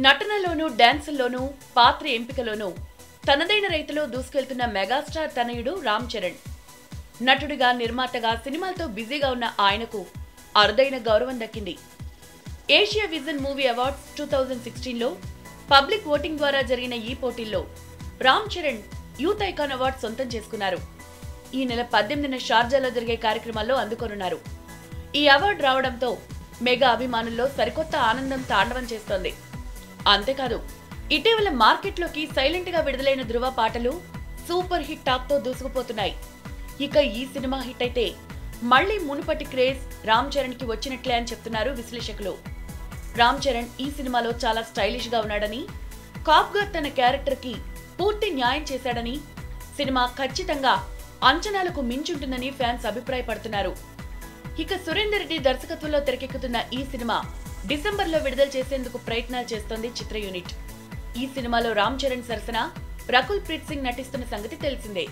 నటనలోనూ డాన్సుల్లోనూ పాత్ర ఎంపికలోనూ తనదైన రీతిలో దూసుకెళ్తున్న మెగాస్టార్ తనయుడు రామ్ చరణ్. నటుడిగా నిర్మాతగా సినిమాలతో బిజీగా ఉన్న ఆయనకు అరుదైన గౌరవం దక్కింది. ఏషియా విజన్ మూవీ అవార్డ్స్ 2016లో పబ్లిక్ ఓటింగ్ ద్వారా జరిగిన ఈ పోటీల్లో Ram Charan youth icon award సొంతం చేసుకున్నారు. ఈ నెల 18న షార్జాలో జరిగే కార్యక్రమాల్లో అందుకోనున్నారు. ఈ అవార్డు రావడంతో మెగా అభిమానుల్లో సరికొత్త ఆనందం తాండవం చేస్తోంది. అంతేకాదు, ఇటీవల మార్కెట్లోకి సైలెంట్ గా విడుదలైన ధృవ పాటలు సూపర్ హిట్ టాక్ తో దూసుకుపోతున్నాయి. ఇక ఈ సినిమా హిట్ అయితే మళ్లీ మునుపటి క్రేజ్ రామ్ చరణ్ కి వచ్చినట్లే అని చెప్తున్నారు విశ్లేషకులు. రామ్ చరణ్ ఈ సినిమాలో చాలా స్టైలిష్ గా ఉన్నాడని, కాప్ గా తన క్యారెక్టర్ కి పూర్తి న్యాయం చేశాడని, సినిమా ఖచ్చితంగా అంచనాలకు మించుంటుందని ఫ్యాన్స్ అభిప్రాయపడుతున్నారు. ఇక సురేందర్ రెడ్డి దర్శకత్వంలో తెరకెక్కుతున్న ఈ సినిమా డిసెంబర్లో విడుదల చేసేందుకు ప్రయత్నాలు చేస్తోంది చిత్ర యూనిట్. ఈ సినిమాలో రామ్ చరణ్ సరసన రకుల్ ప్రీత్ సింగ్ నటిస్తున్న సంగతి తెలిసిందే.